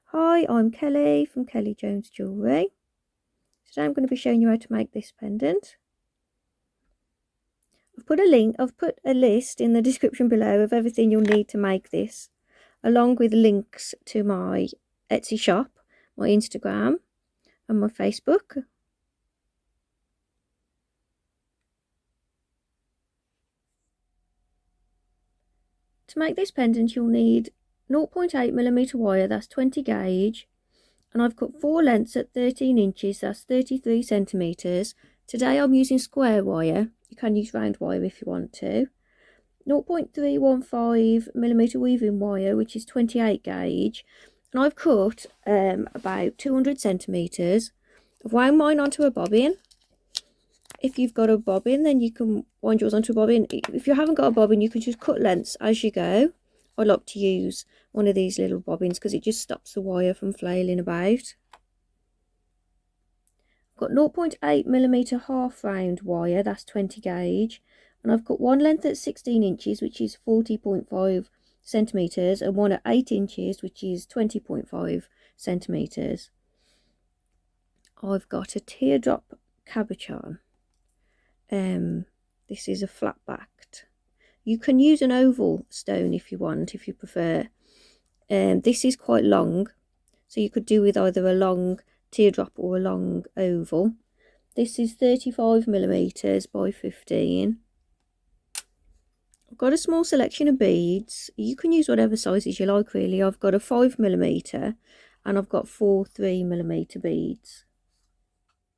Hi, I'm Kelly from Kelly Jones Jewellery. Today I'm going to be showing you how to make this pendant. I've put a list in the description below of everything you'll need to make this, along with links to my Etsy shop, my Instagram and my Facebook. To make this pendant you'll need 0.8mm wire, that's 20 gauge, and I've cut 4 lengths at 13 inches, that's 33 centimetres. Today I'm using square wire, you can use round wire if you want to. 0.315mm weaving wire, which is 28 gauge, and I've cut about 200 centimetres. I've wound mine onto a bobbin. If you've got a bobbin, then you can wind yours onto a bobbin. If you haven't got a bobbin, you can just cut lengths as you go. I like to use one of these little bobbins because it just stops the wire from flailing about. I've got 0.8mm half round wire, that's 20 gauge, and I've got one length at 16 inches, which is 40.5 centimetres, and one at 8 inches, which is 20.5 centimetres. I've got a teardrop cabochon. This is a flat backed. You can use an oval stone if you want, if you prefer. This is quite long, so you could do with either a long teardrop or a long oval. This is 35mm by 15. I've got a small selection of beads. You can use whatever sizes you like really. I've got a 5mm and I've got 4 3mm beads.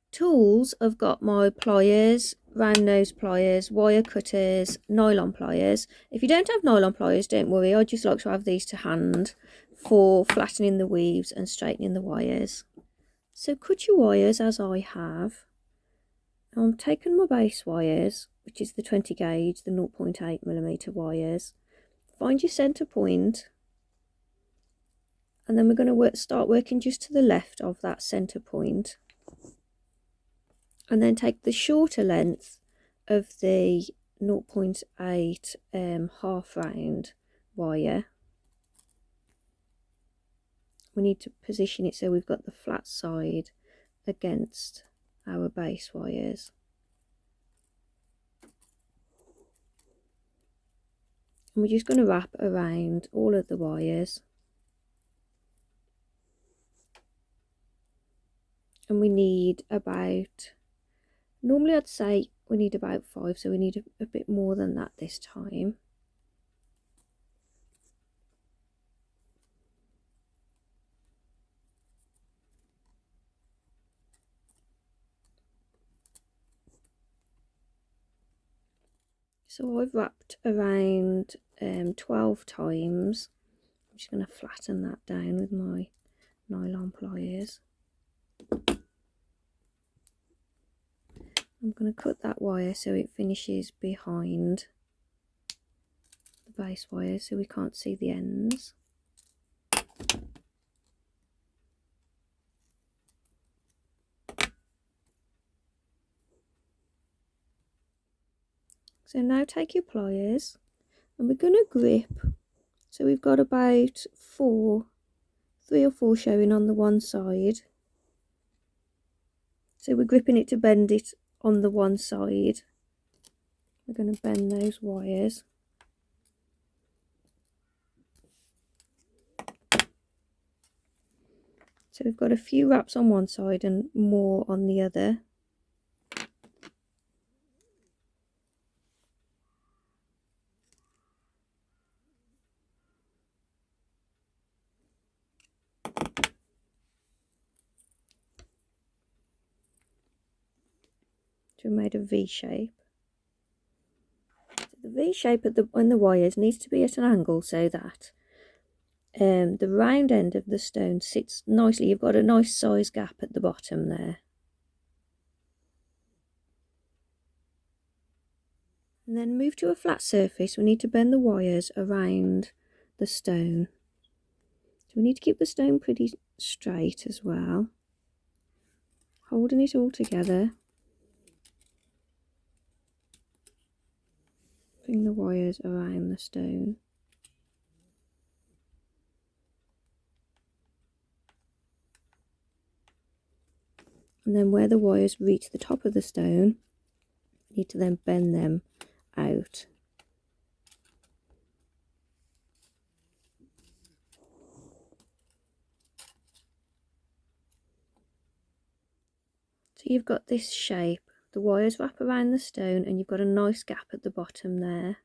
Tools, I've got my pliers, round nose pliers, wire cutters, nylon pliers. If you don't have nylon pliers, don't worry, I just like to have these to hand for flattening the weaves and straightening the wires. So cut your wires as I have. I'm taking my base wires, which is the 20 gauge, the 0.8mm wires. Find your centre point, and then we're going to start working just to the left of that centre point. And then take the shorter length of the 0.8 half round wire. We need to position it so we've got the flat side against our base wires. And we're just going to wrap around all of the wires. And we need about, normally I'd say we need about 5, so we need a bit more than that this time. So I've wrapped around 12 times. I'm just going to flatten that down with my nylon pliers. I'm going to cut that wire so it finishes behind the base wire so we can't see the ends. So now take your pliers and we're going to grip. So we've got about 3 or 4 showing on the one side. So we're gripping it to bend it on the one side. We're going to bend those wires. So we've got a few wraps on one side and more on the other. So we made a V shape. So the V shape on the wires needs to be at an angle so that the round end of the stone sits nicely. You've got a nice size gap at the bottom there. And then move to a flat surface. We need to bend the wires around the stone. So we need to keep the stone pretty straight as well. Holding it all together. Bring the wires around the stone. And then where the wires reach the top of the stone, you need to then bend them out. So you've got this shape, the wires wrap around the stone and you've got a nice gap at the bottom there.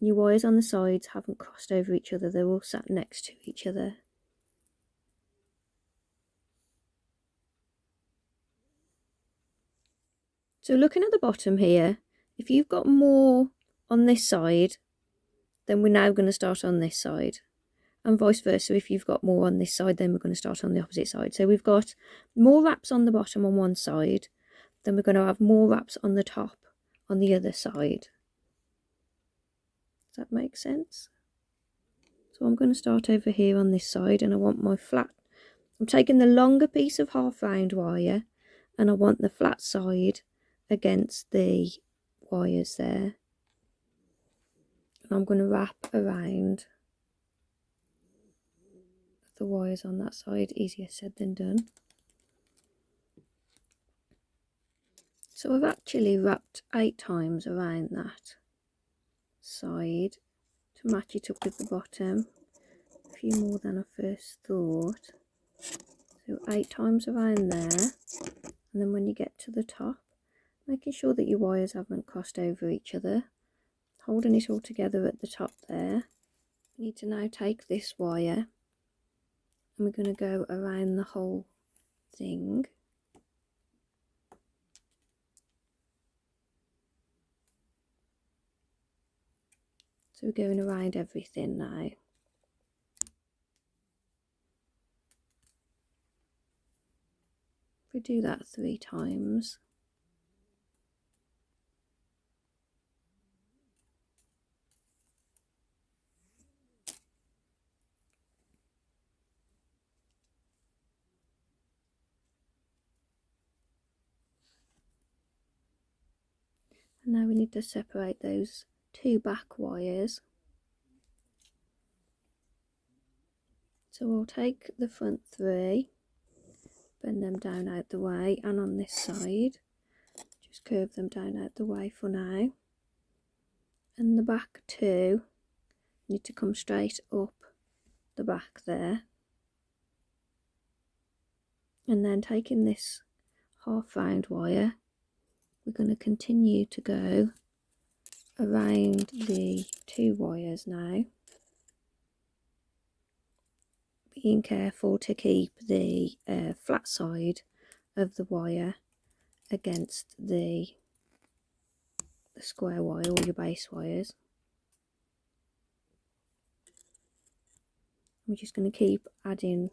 And your wires on the sides haven't crossed over each other, they're all sat next to each other. So looking at the bottom here, if you've got more on this side, then we're now going to start on this side. And vice versa, if you've got more on this side, then we're going to start on the opposite side. So we've got more wraps on the bottom on one side, then we're going to have more wraps on the top on the other side. Does that make sense? So I'm going to start over here on this side, and I want my flat. I'm taking the longer piece of half round wire, and I want the flat side against the wires there. And I'm going to wrap around the wires on that side. Easier said than done. So I've actually wrapped 8 times around that side to match it up with the bottom. A few more than I first thought. So 8 times around there, and then when you get to the top, making sure that your wires haven't crossed over each other, holding it all together at the top there. You need to now take this wire and we're going to go around the whole thing. So we're going around everything now. If we do that 3 times. And now we need to separate those 2 back wires. So we'll take the front 3, bend them down out the way, and on this side, just curve them down out the way for now. And the back 2 need to come straight up the back there. And then taking this half round wire, we're going to continue to go around the 2 wires now, being careful to keep the flat side of the wire against the square wire or your base wires. We're just going to keep adding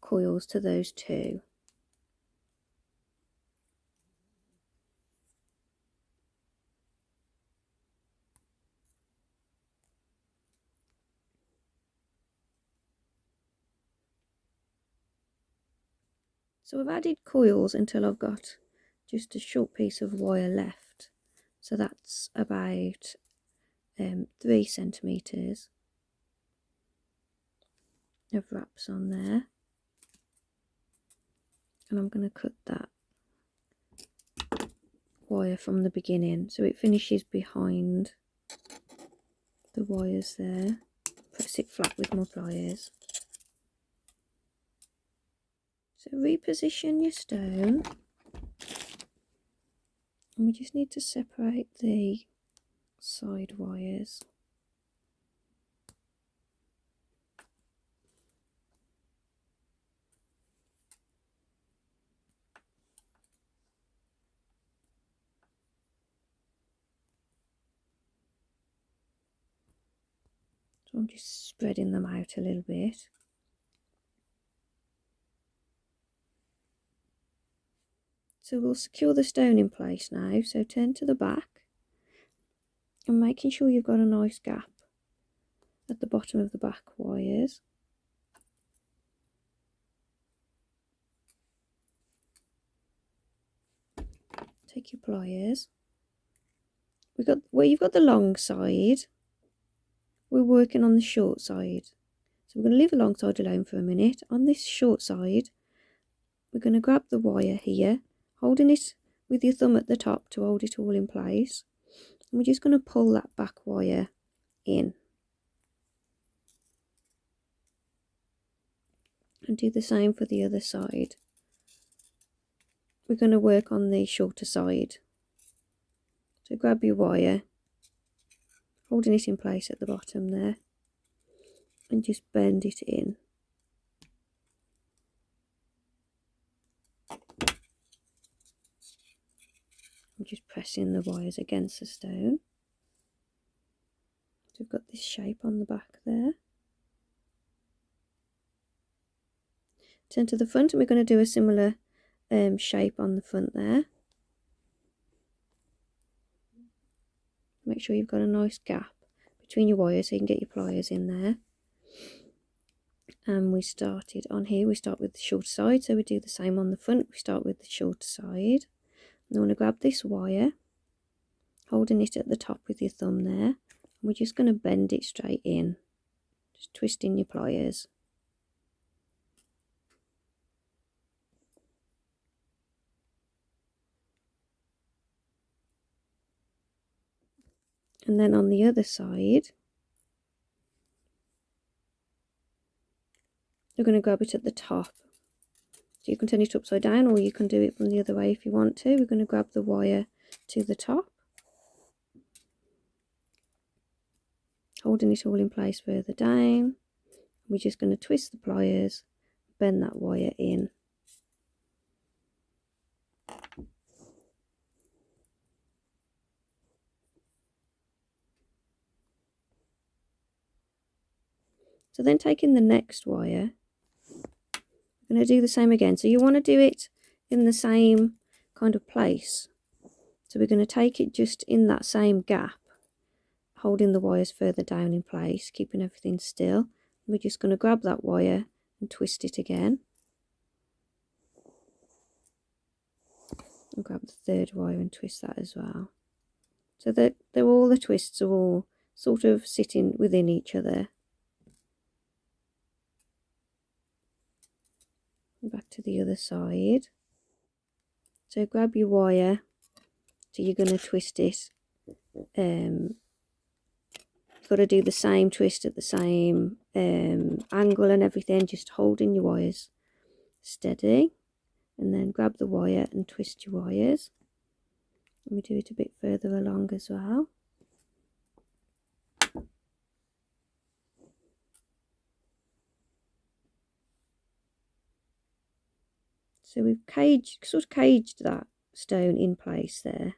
coils to those 2. So I've added coils until I've got just a short piece of wire left. So that's about 3 centimetres of wraps on there. And I'm going to cut that wire from the beginning so it finishes behind the wires there. Press it flat with my pliers. So reposition your stone, and we just need to separate the side wires. So I'm just spreading them out a little bit. So we'll secure the stone in place now. So turn to the back and making sure you've got a nice gap at the bottom of the back wires. Take your pliers. Where you've got the long side, we're working on the short side. So we're going to leave the long side alone for a minute. On this short side, we're going to grab the wire here, holding it with your thumb at the top to hold it all in place. And we're just going to pull that back wire in. And do the same for the other side. We're going to work on the shorter side. So grab your wire, holding it in place at the bottom there, and just bend it in. I'm just pressing the wires against the stone. So we've got this shape on the back there. Turn to the front and we're going to do a similar shape on the front there. Make sure you've got a nice gap between your wires so you can get your pliers in there. And we started on here, we start with the short side, so we do the same on the front. We start with the short side. And I want to grab this wire, holding it at the top with your thumb there. And we're just going to bend it straight in, just twisting your pliers. And then on the other side, you're going to grab it at the top. So you can turn it upside down or you can do it from the other way if you want to. We're going to grab the wire to the top, holding it all in place further down. We're just going to twist the pliers, bend that wire in. So then taking the next wire, we're going to do the same again. So you want to do it in the same kind of place. So we're going to take it just in that same gap, holding the wires further down in place, keeping everything still. We're just going to grab that wire and twist it again. And grab the third wire and twist that as well. So that all the twists are all sort of sitting within each other. Back to the other side. So grab your wire, so you're going to twist it. You've got to do the same twist at the same angle and everything, just holding your wires steady. And then grab the wire and twist your wires. And we do it a bit further along as well. So we've sort of caged that stone in place there.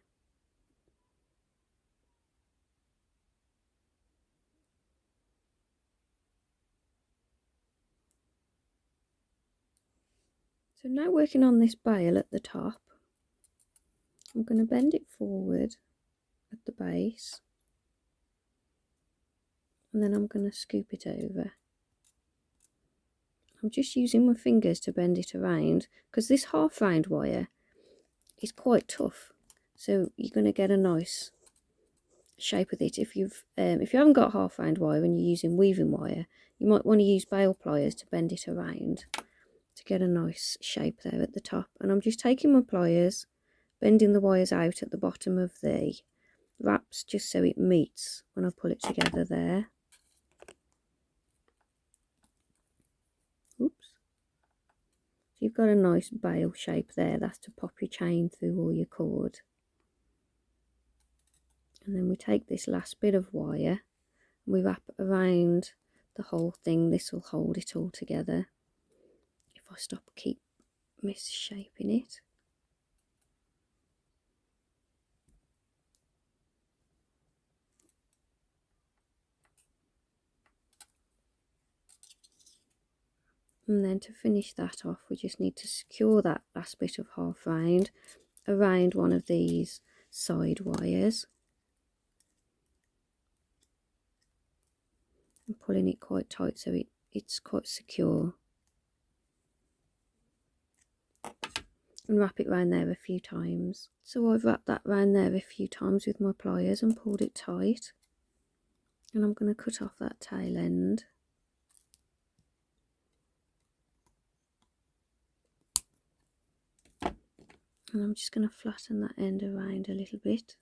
So now working on this bail at the top, I'm going to bend it forward at the base. And then I'm going to scoop it over. I'm just using my fingers to bend it around because this half round wire is quite tough, so you're going to get a nice shape with it. If you haven't got half round wire and you're using weaving wire, you might want to use bail pliers to bend it around to get a nice shape there at the top. And I'm just taking my pliers, bending the wires out at the bottom of the wraps just so it meets when I pull it together there. Oops. So you've got a nice bail shape there. That's to pop your chain through all your cord. And then we take this last bit of wire and we wrap around the whole thing. This will hold it all together. If I keep misshaping it. And then to finish that off, we just need to secure that last bit of half round around one of these side wires. And pulling it quite tight so it's quite secure. And wrap it round there a few times. So I've wrapped that round there a few times with my pliers and pulled it tight. And I'm going to cut off that tail end. And I'm just going to flatten that end around a little bit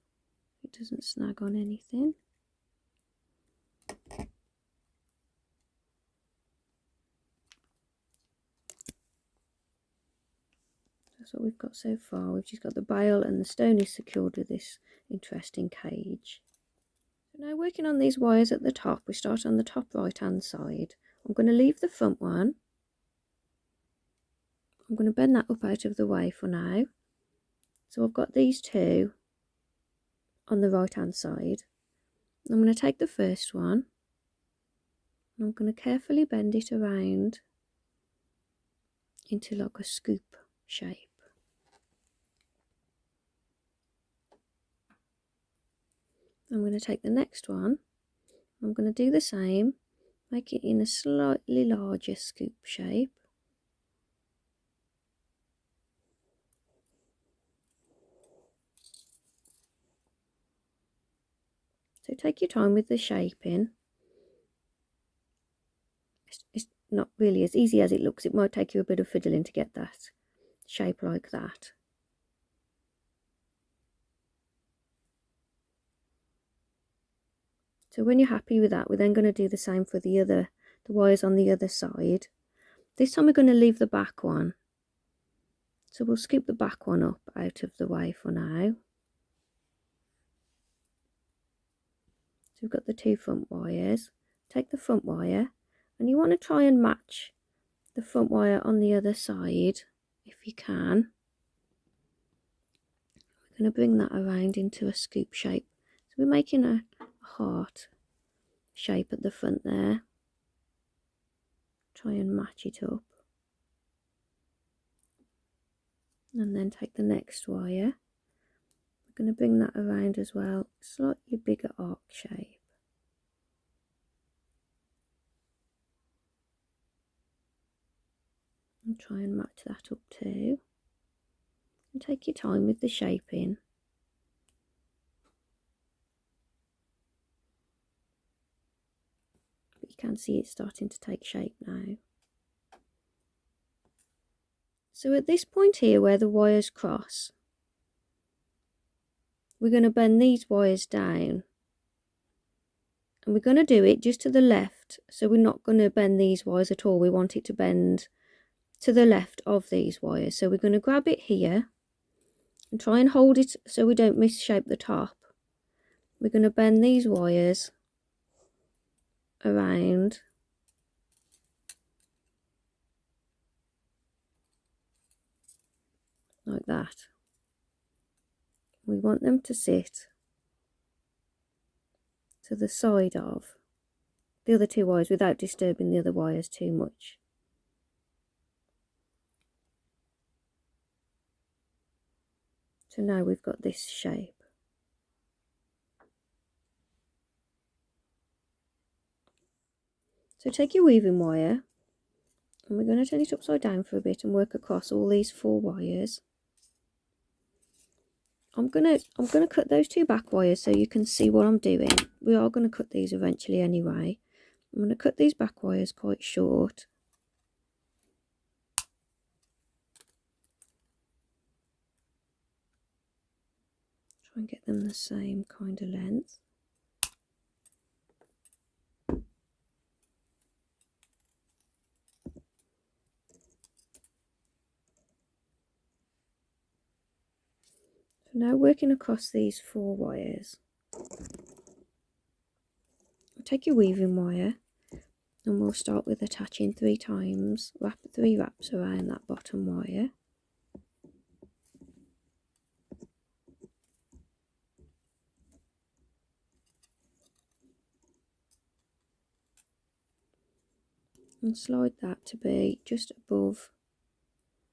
so it doesn't snag on anything. That's what we've got so far. We've just got the bail and the stone is secured with this interesting cage. So now working on these wires at the top, we start on the top right hand side. I'm going to leave the front one. I'm going to bend that up out of the way for now. So I've got these two on the right hand side. I'm going to take the first one and I'm going to carefully bend it around into like a scoop shape. I'm going to take the next one. I'm going to do the same, make it in a slightly larger scoop shape. So take your time with the shaping. It's not really as easy as it looks. It might take you a bit of fiddling to get that shape like that. So when you're happy with that, we're then going to do the same for the wires on the other side. This time we're going to leave the back one. So we'll scoop the back one up out of the way for now. So we've got the two front wires. Take the front wire and you want to try and match the front wire on the other side if you can. We're going to bring that around into a scoop shape. So we're making a heart shape at the front there. Try and match it up. And then take the next wire. We're going to bring that around as well, slightly bigger arc shape. And try and match that up too. And take your time with the shaping. But you can see it's starting to take shape now. So at this point here where the wires cross, we're going to bend these wires down. And we're going to do it just to the left. So we're not going to bend these wires at all. We want it to bend to the left of these wires. So we're going to grab it here and try and hold it so we don't misshape the top. We're going to bend these wires around like that. We want them to sit to the side of the other two wires without disturbing the other wires too much. So now we've got this shape. So take your weaving wire and we're going to turn it upside down for a bit and work across all these 4 wires. I'm gonna cut those 2 back wires so you can see what I'm doing. We are going to cut these eventually anyway. I'm going to cut these back wires quite short. Try and get them the same kind of length. So now working across these 4 wires. Take your weaving wire and we'll start with attaching 3 times, 3 wraps around that bottom wire. And slide that to be just above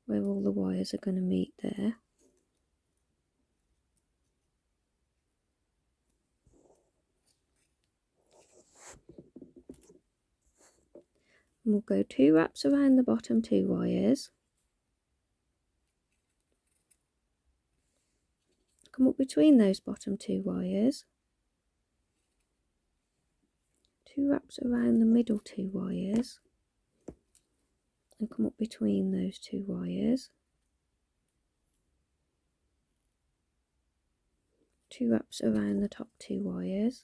where all the wires are going to meet there. And we'll go 2 wraps around the bottom 2 wires. Come up between those bottom 2 wires. 2 wraps around the middle 2 wires. And come up between those 2 wires. 2 wraps around the top 2 wires,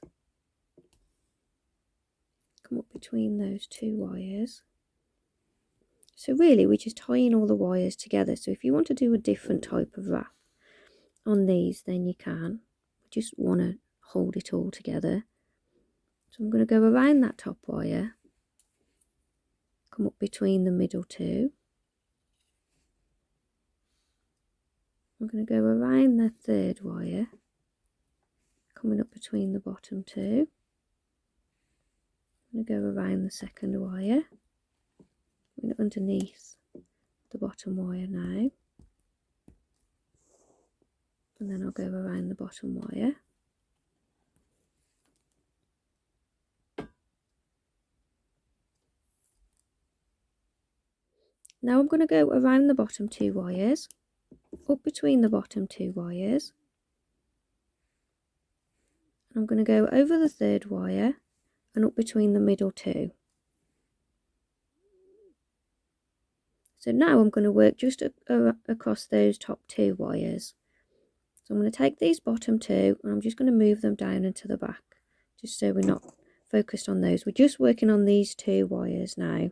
come up between those 2 wires. So really we're just tying all the wires together. So if you want to do a different type of wrap on these, then you can. We just want to hold it all together. So I'm going to go around that top wire, come up between the middle 2. I'm going to go around the 3rd wire, coming up between the bottom 2. I'm going to go around the 2nd wire, underneath the bottom wire now, and then I'll go around the bottom wire. Now I'm going to go around the bottom 2 wires, up between the bottom 2 wires, and I'm going to go over the 3rd wire and up between the middle 2. So now I'm going to work just across those top 2 wires. So I'm going to take these bottom 2 and I'm just going to move them down into the back, just so we're not focused on those. We're just working on these 2 wires now.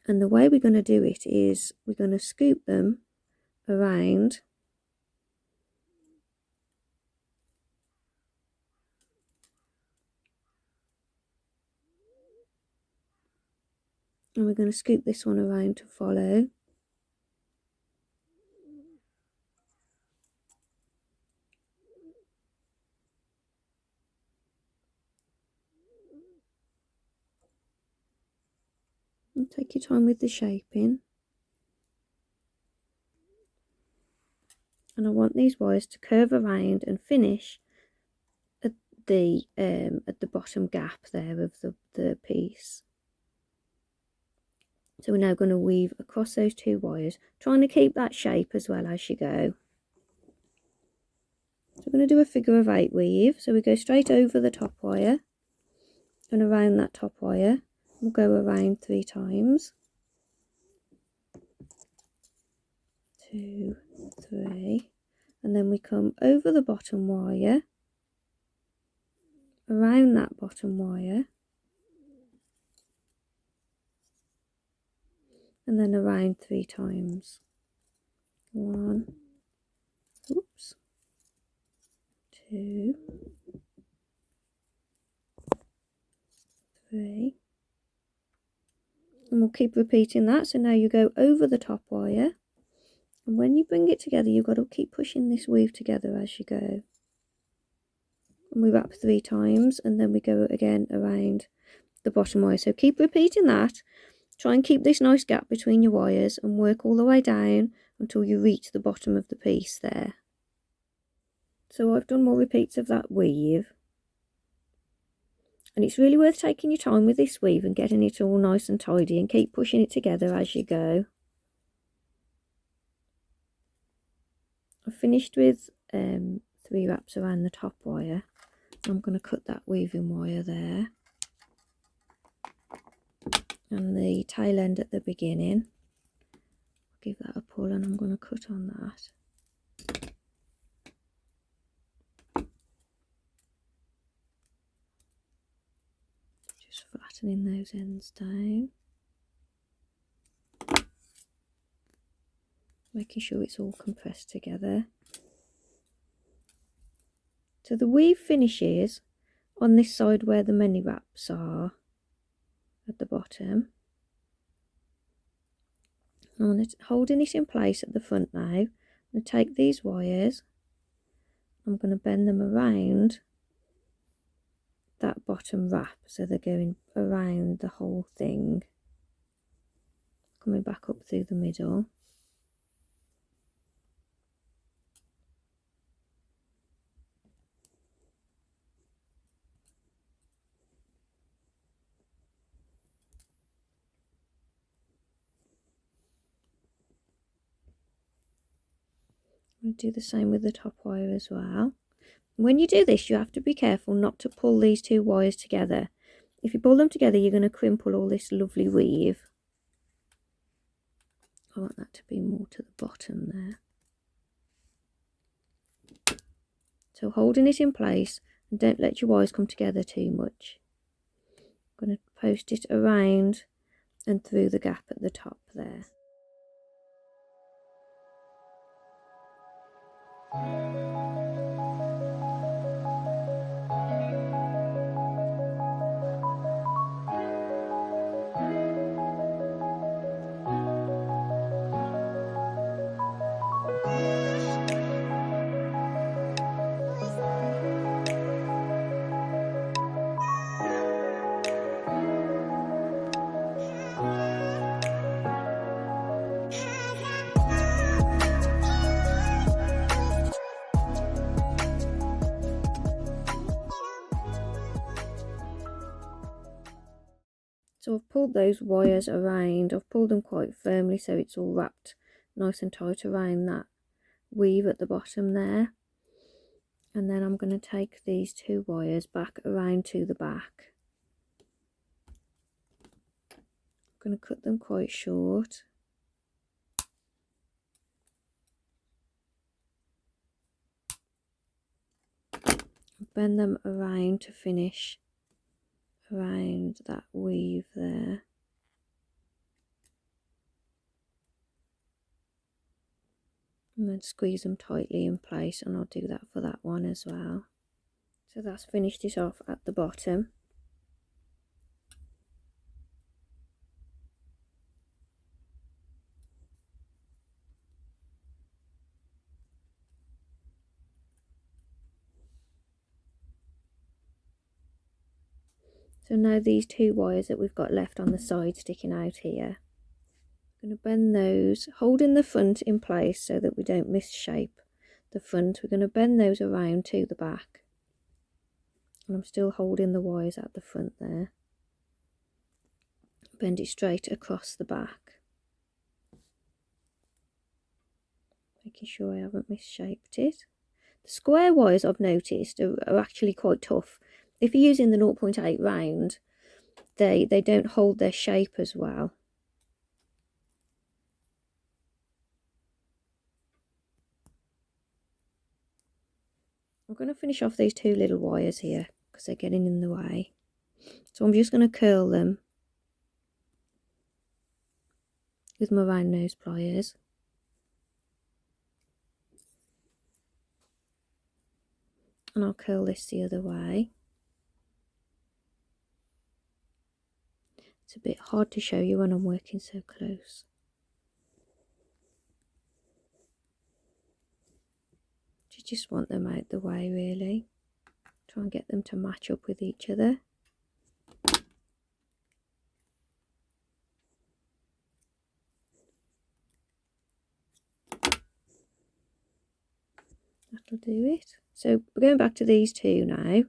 And the way we're going to do it is we're going to scoop them around and we're going to scoop this one around to follow. And take your time with the shaping. And I want these wires to curve around and finish at the bottom gap there of the piece. So we're now going to weave across those 2 wires, trying to keep that shape as well as you go. So we're going to do a figure of 8 weave. So we go straight over the top wire and around that top wire. We'll go around 3 times. 2, 3, and then we come over the bottom wire, around that bottom wire, and then around 3 times. 1, oops, 2, 3, and we'll keep repeating that. So now you go over the top wire, and when you bring it together you've got to keep pushing this weave together as you go, and we wrap 3 times and then we go again around the bottom wire. So keep repeating that. Try and keep this nice gap between your wires and work all the way down until you reach the bottom of the piece there. So I've done more repeats of that weave, and it's really worth taking your time with this weave and getting it all nice and tidy, and keep pushing it together as you go. I've finished with 3 wraps around the top wire. I'm going to cut that weaving wire there and the tail end at the beginning. Give that a pull and I'm going to cut on that. Just flattening those ends down, making sure it's all compressed together. So the weave finishes on this side where the mini wraps are at the bottom. I'm holding it in place at the front now. I'm going to take these wires, I'm going to bend them around that bottom wrap, so they're going around the whole thing, coming back up through the middle. Do the same with the top wire as well. When you do this, you have to be careful not to pull these 2 wires together. If you pull them together, you're going to crimple all this lovely weave. I want that to be more to the bottom there. So holding it in place, and don't let your wires come together too much. I'm going to post it around and through the gap at the top there. So I've pulled those wires around, I've pulled them quite firmly so it's all wrapped nice and tight around that weave at the bottom there. And then I'm going to take these 2 wires back around to the back. I'm going to cut them quite short. Bend them around to finish around that weave there. And then squeeze them tightly in place, and I'll do that for that one as well. So that's finished it off at the bottom. So now these 2 wires that we've got left on the side sticking out here, I'm going to bend those, holding the front in place so that we don't misshape the front. We're going to bend those around to the back, and I'm still holding the wires at the front there. Bend it straight across the back, making sure I haven't misshaped it. The square wires I've noticed are actually quite tough. If you're using the 0.8 round, they don't hold their shape as well. I'm going to finish off these 2 little wires here because they're getting in the way. So I'm just going to curl them with my round nose pliers. And I'll curl this the other way. It's a bit hard to show you when I'm working so close. You just want them out the way really. Try and get them to match up with each other. That'll do it. So we're going back to these 2 now.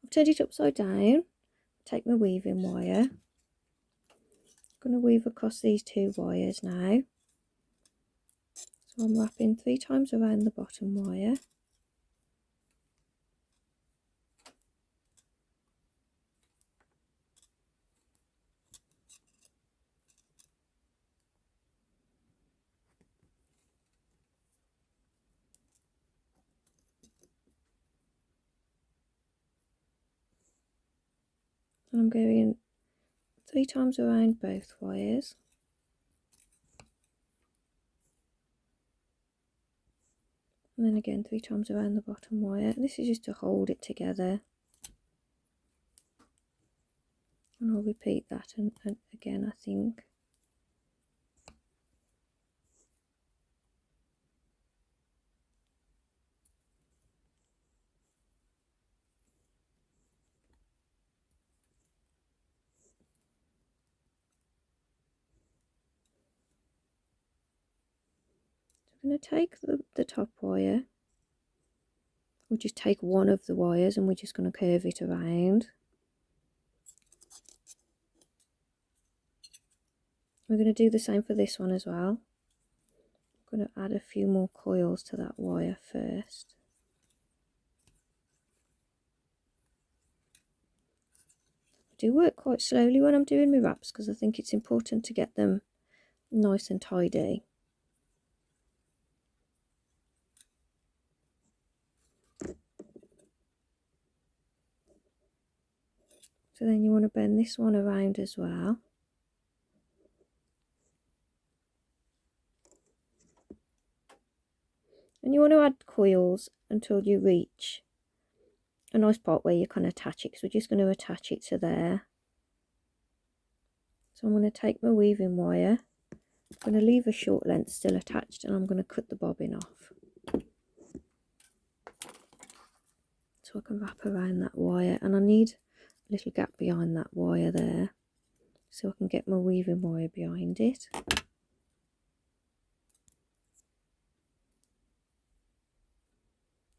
I've turned it upside down. Take my weaving wire. I'm going to weave across these 2 wires now. So I'm wrapping 3 times around the bottom wire. And I'm going 3 times around both wires. And then again 3 times around the bottom wire. This is just to hold it together. And I'll repeat that and again, I think. I'm going to take the top wire. We'll just take one of the wires and we're just going to curve it around. We're going to do the same for this one as well. I'm going to add a few more coils to that wire first. I do work quite slowly when I'm doing my wraps because I think it's important to get them nice and tidy. So then you want to bend this one around as well. And you want to add coils until you reach a nice part where you can attach it, because we're just going to attach it to there. So I'm going to take my weaving wire, I'm going to leave a short length still attached, and I'm going to cut the bobbin off. So I can wrap around that wire, and I need a little gap behind that wire there, so I can get my weaving wire behind it.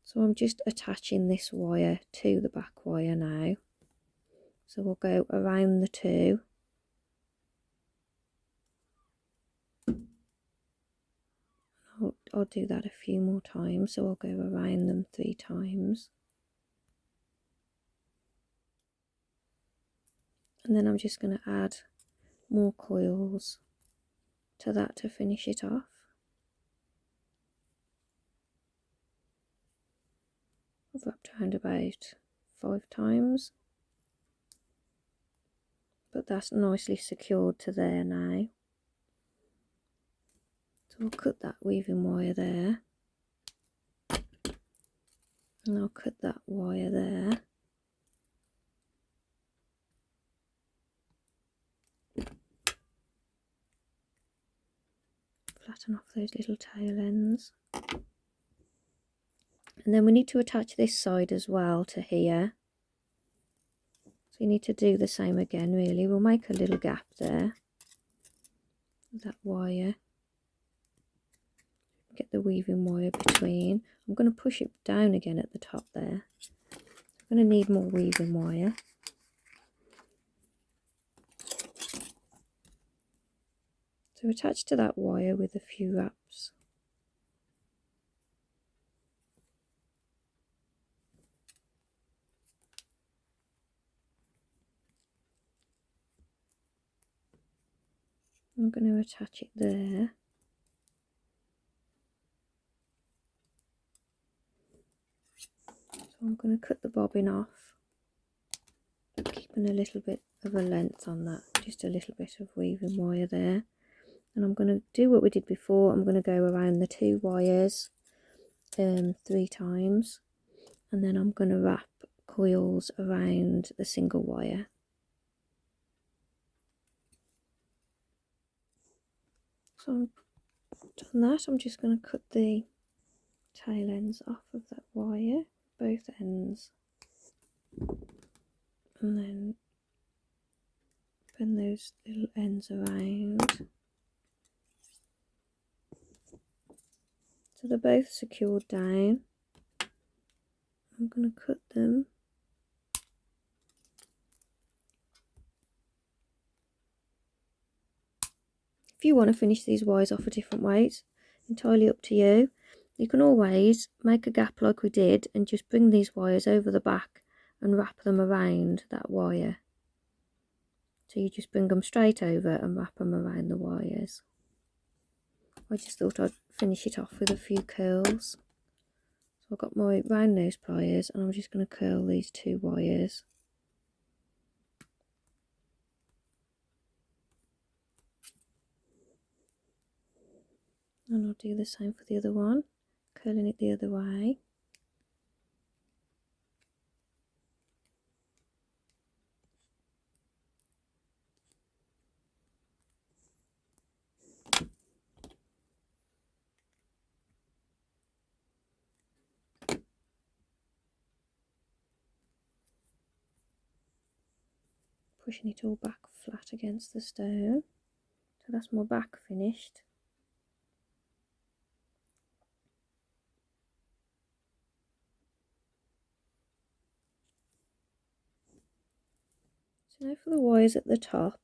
So I'm just attaching this wire to the back wire now. So we'll go around the two. I'll do that a few more times, so I'll go around them 3 times. And then I'm just going to add more coils to that to finish it off. I've wrapped around about 5 times, but that's nicely secured to there now. So I'll cut that weaving wire there, and I'll cut that wire there. Flatten off those little tail ends. And then we need to attach this side as well to here. So you need to do the same again really. We'll make a little gap there with that wire. Get the weaving wire between. I'm going to push it down again at the top there. I'm going to need more weaving wire. So attach to that wire with a few wraps. I'm going to attach it there. So I'm going to cut the bobbin off, keeping a little bit of a length on that, just a little bit of weaving wire there. And I'm going to do what we did before. I'm going to go around the 2 wires 3 times, and then I'm going to wrap coils around the single wire. So I've done that. I'm just going to cut the tail ends off of that wire, both ends, and then bend those little ends around. So they're both secured down. I'm going to cut them. If you want to finish these wires off a different way, it's entirely up to you. You can always make a gap like we did and just bring these wires over the back and wrap them around that wire. So you just bring them straight over and wrap them around the wires. I just thought I'd finish it off with a few curls. So I've got my round nose pliers, and I'm just going to curl these 2 wires. And I'll do the same for the other one, curling it the other way. Pushing it all back flat against the stone. So that's my back finished. So now for the wires at the top.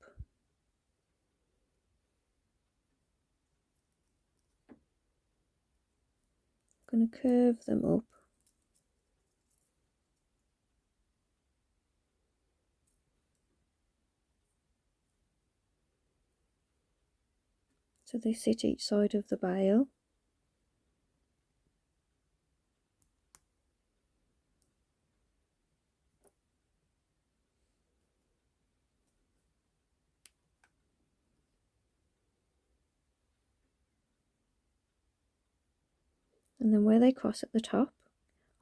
I'm going to curve them up. So they sit each side of the bail. And then where they cross at the top,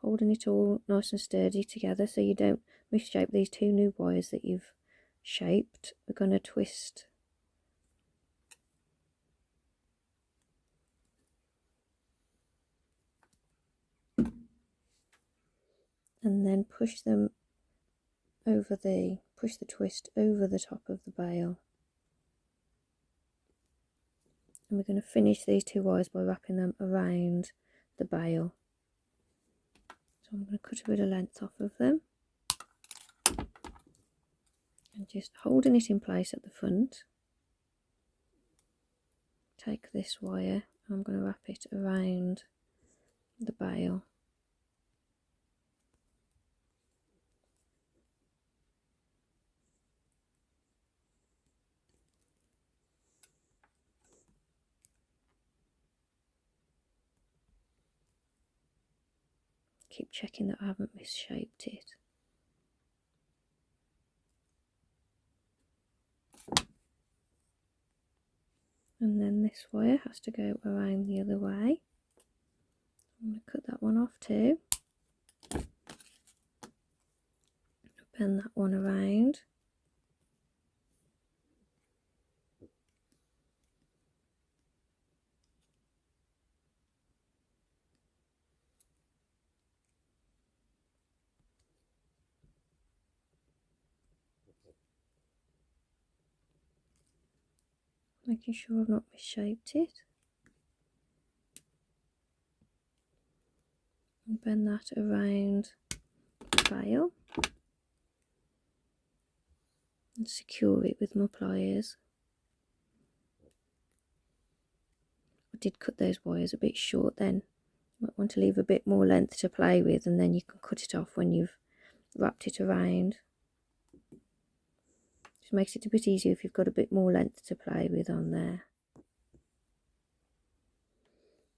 holding it all nice and sturdy together so you don't misshape these two new wires that you've shaped, we're going to twist and then push them over push the twist over the top of the bail. And we're going to finish these two wires by wrapping them around the bail. So I'm going to cut a bit of length off of them and just holding it in place at the front. Take this wire and I'm going to wrap it around the bail. Keep checking that I haven't misshaped it. And then this wire has to go around the other way. I'm going to cut that one off too. Bend that one around. Making sure I've not misshaped it. And bend that around the bail. And secure it with my pliers. I did cut those wires a bit short then. You might want to leave a bit more length to play with and then you can cut it off when you've wrapped it around. Just makes it a bit easier if you've got a bit more length to play with on there.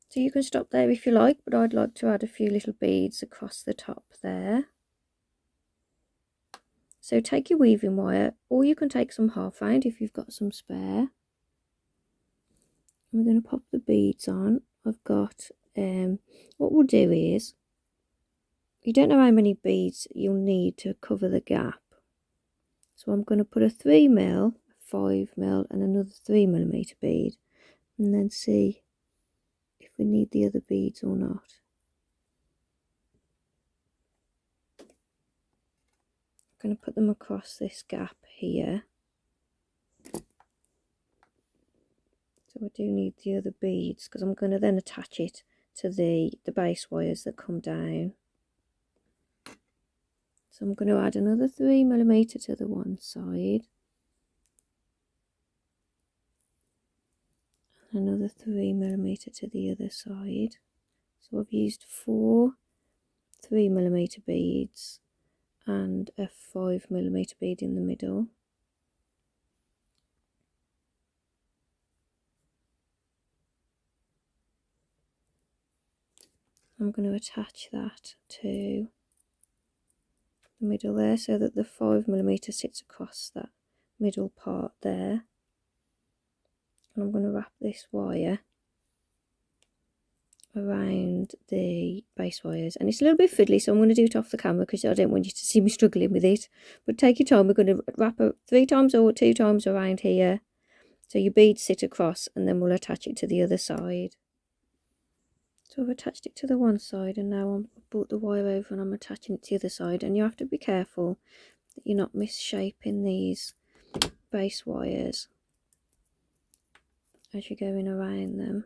So you can stop there if you like, but I'd like to add a few little beads across the top there. So take your weaving wire, or you can take some half round if you've got some spare. We're going to pop the beads on. I've got, what we'll do is, you don't know how many beads you'll need to cover the gap. So I'm going to put a 3mm, 5mm and another 3mm bead and then see if we need the other beads or not. I'm going to put them across this gap here. So I do need the other beads because I'm going to then attach it to the base wires that come down. So I'm going to add another 3mm to the one side. Another 3mm to the other side. So I've used 4 3mm beads and a 5mm bead in the middle. I'm going to attach that to the middle there so that the 5mm sits across that middle part there. And I'm going to wrap this wire around the base wires, and it's a little bit fiddly, so I'm going to do it off the camera because I don't want you to see me struggling with it, but take your time. We're going to wrap it 3 times or 2 times around here so your beads sit across, and then we'll attach it to the other side. So I've attached it to the one side and now I've brought the wire over and I'm attaching it to the other side, and you have to be careful that you're not misshaping these base wires as you're going around them.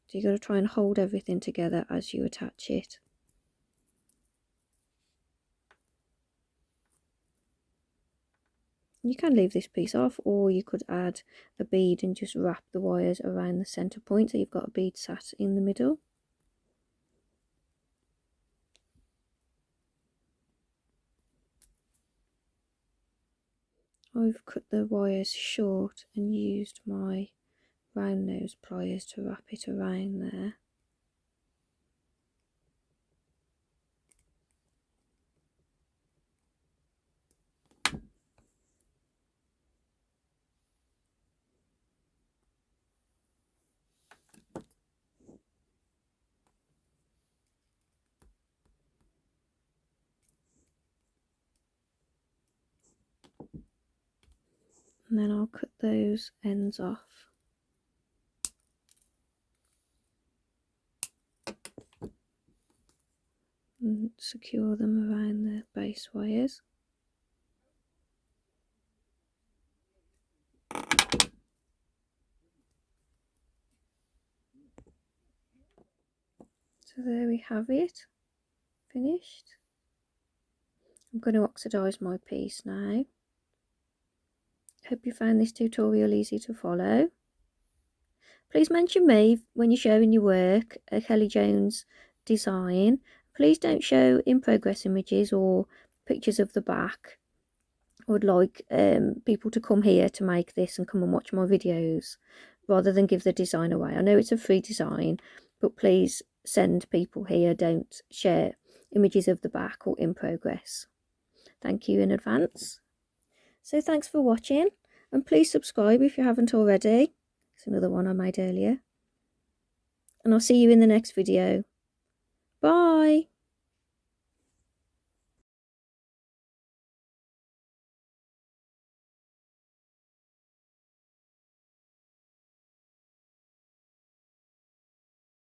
So you've got to try and hold everything together as you attach it. You can leave this piece off, or you could add a bead and just wrap the wires around the centre point so you've got a bead sat in the middle. I've cut the wires short and used my round nose pliers to wrap it around there. and then I'll cut those ends off. And secure them around the base wires. So there we have it, finished. I'm going to oxidise my piece now. Hope you found this tutorial easy to follow. Please mention me when you're showing your work, a Kelly Jones design. Please don't show in progress images or pictures of the back. I would like people to come here to make this and come and watch my videos rather than give the design away. I know it's a free design, but please send people here. Don't share images of the back or in progress. Thank you in advance. So thanks for watching, and please subscribe if you haven't already. It's another one I made earlier. And I'll see you in the next video. Bye!